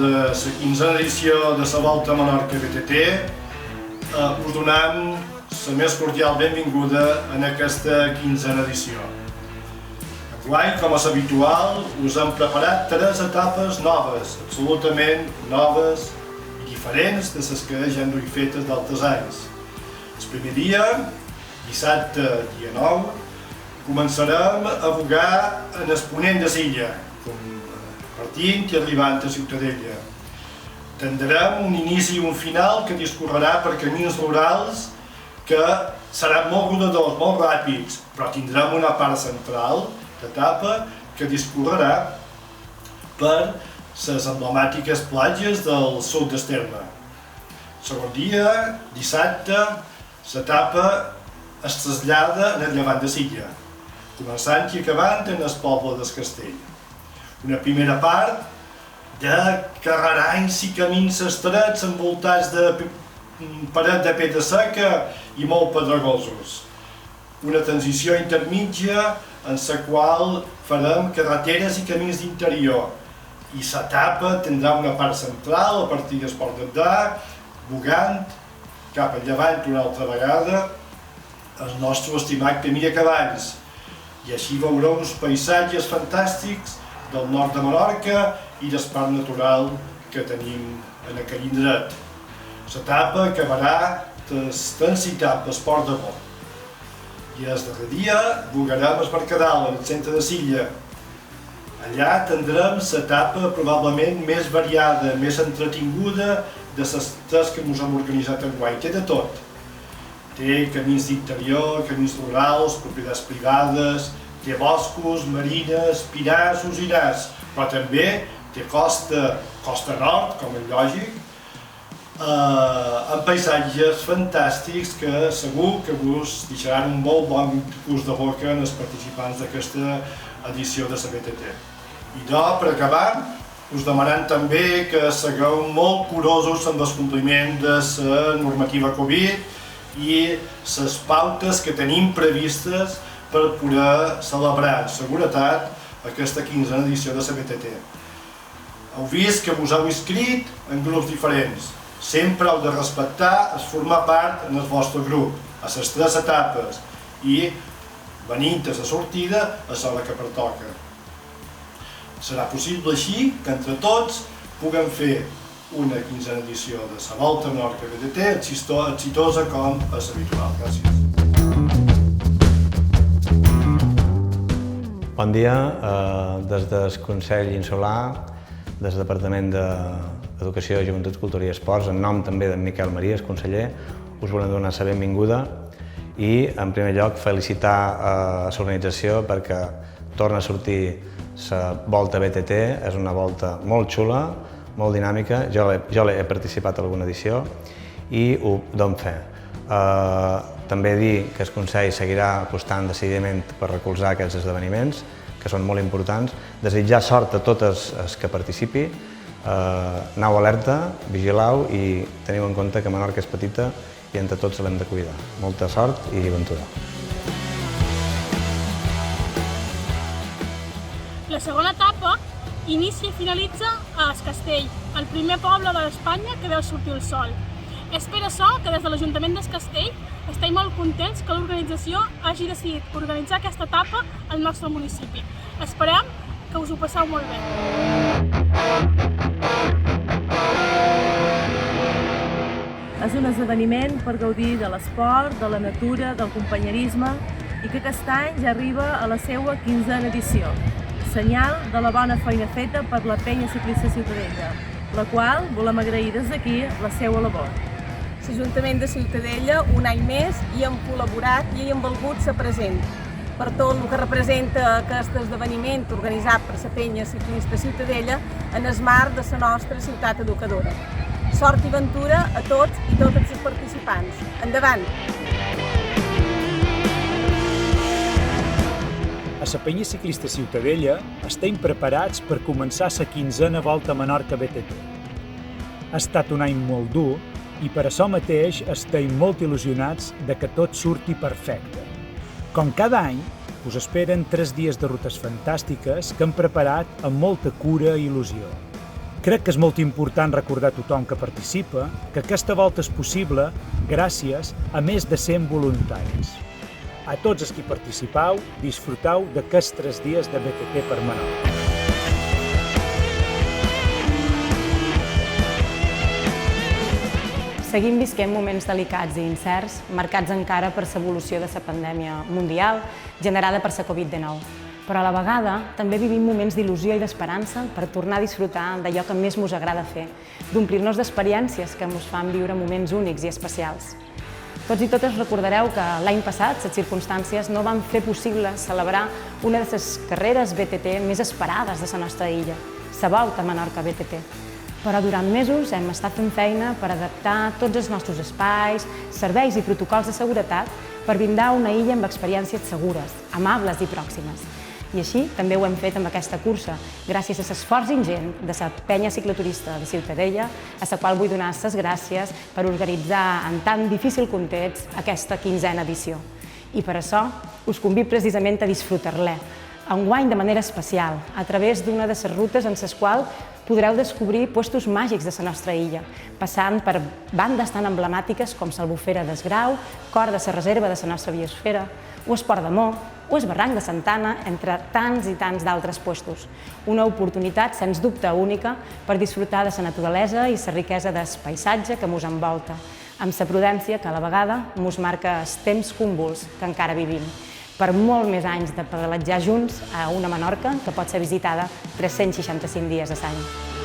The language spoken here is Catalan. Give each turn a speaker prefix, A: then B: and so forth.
A: de la 15a edició de la Volta a Menorca BTT, us donem la més cordial benvinguda en aquesta 15a edició. Enguany, com és habitual, us hem preparat 3 etapes noves, absolutament noves i diferents de les que ja hem duit fetes d'altres anys. El primer dia, dissabte, dia 9, començarem a bugar en el ponent de l'illa, partint i arribant a Ciutadella. Tindrem un inici i un final que discorrerà per camins rurals que seran molt rodadors, molt ràpids, però tindrem una part central d'etapa que discorrerà per les emblemàtiques platges del sud d'Esterma. Segon dia, dissabte, l'etapa es trasllada en el llevant de Silla, començant i acabant en el poble del Castell. Una primera part de carreranys i camins estrets envoltats de paret de pedra seca i molt pedregosos. Una transició intermitja en la qual farem carreteres i camins d'interior. I l'etapa tindrà una part central a partir del Port d'Adà, bugant cap al llevant una altra vegada el nostre estimat camí de cavalls. I així veureu uns paisatges fantàstics del nord de Menorca i del parc natural que tenim en aquell indret. L'etapa acabarà transitant pel Port de Bo. I el darrer dia bugarem el Mercadal, en el centre de Silla. Allà tindrem l'etapa probablement més variada, més entretinguda de les 3 que ens hem organitzat enguany. Té de tot. Té camins d'interior, camins rurals, propietats privades, té boscos, marines, pinassos i nas, però també té costa nord, com és lògic, amb paisatges fantàstics que segur que us deixaran un molt bon gust de boca en els participants d'aquesta edició de la BTT. I per acabar, us demanem també que segueu molt curosos amb el compliment de la normativa Covid i les pautes que tenim previstes per poder celebrar amb seguretat aquesta 15a edició de la BTT. Heu vist que us heu inscrit en grups diferents. Sempre heu de respectar el formar part en el vostre grup, a les 3 etapes, i venint a la sortida a l'hora que pertoca. Serà possible així que entre tots puguem fer una 15a edició de la Volta a Menorca BTT exitosa com és habitual. Gràcies.
B: Bon dia, des del Consell Insular, des del Departament d'Educació, Joventut, Cultura i Esports, en nom també d'en Miquel Maries, conseller, us volem donar la benvinguda i, en primer lloc, felicitar l'organització perquè torna a sortir la Volta BTT. És una volta molt xula, molt dinàmica. Jo he participat en alguna edició i ho dono fe. També dir que el Consell seguirà apostant decididament per recolzar aquests esdeveniments, que són molt importants. Desitjar sort a totes els que participi. Aneu alerta, vigileu i teniu en compte que Menorca és petita i entre tots l'hem de cuidar. Molta sort i aventura.
C: La segona etapa inicia i finalitza a Es Castell, el primer poble d'Espanya que veu sortir el sol. És per això que des de l'Ajuntament d'Es Castell estem molt contents que l'organització hagi decidit organitzar aquesta etapa al nostre municipi. Esperem que us ho passeu molt bé.
D: És un esdeveniment per gaudir de l'esport, de la natura, del companyerisme i que aquest any ja arriba a la seva 15a edició. Senyal de la bona feina feta per la Penya Ciclista Ciutadella, la qual volem agrair des d'aquí la seva labor.
E: L'Ajuntament de Ciutadella, un any més, hi hem col·laborat i hi hem volgut ser present per tot el que representa aquest esdeveniment organitzat per la Penya Ciclista Ciutadella en el marc de la nostra ciutat educadora. Sort i ventura a tots i totes els participants. Endavant!
F: A la Penya Ciclista Ciutadella estem preparats per començar la 15a Volta a Menorca BTT. Ha estat un any molt dur i per això mateix estem molt il·lusionats de que tot surti perfecte. Com cada any, us esperen 3 dies de rutes fantàstiques que hem preparat amb molta cura i il·lusió. Crec que és molt important recordar a tothom que participa que aquesta volta és possible gràcies a més de 100 voluntaris. A tots els que participau, disfrutau d'aquests 3 dies de BTT per Menorca.
G: Seguim visquent moments delicats i incerts, marcats encara per l'evolució de la pandèmia mundial generada per la Covid-19. Però a la vegada també vivim moments d'il·lusió i d'esperança per tornar a disfrutar d'allò que més mos agrada fer, d'omplir-nos d'experiències que mos fan viure moments únics i especials. Tots i totes recordareu que l'any passat les circumstàncies no van fer possible celebrar una de les carreres BTT més esperades de la nostra illa, la Volta a Menorca BTT. Però durant mesos hem estat fent feina per adaptar tots els nostres espais, serveis i protocols de seguretat per brindar una illa amb experiències segures, amables i pròximes. I així també ho hem fet amb aquesta cursa, gràcies a l'esforç ingent de la penya cicloturista de Ciutadella, a la qual vull donar les gràcies per organitzar en tan difícil context aquesta 15a edició. I per això us convido precisament a disfrutar-la, enguany de manera especial, a través d'una de les rutes en les quals podreu descobrir puestos màgics de la nostra illa, passant per bandes tan emblemàtiques com l'Albufera d'Esgrau, cor de la reserva de la nostra biosfera, o el Port d'Amor, o el Barranc de Santana, entre tants i tants d'altres puestos. Una oportunitat, sens dubte, única per disfrutar de la naturalesa i la riquesa del paisatge que mos envolta, amb la prudència que a la vegada mos marca els temps convuls que encara vivim, per molt més anys de pedalatjar junts a una Menorca que pot ser visitada 365 dies a l'any.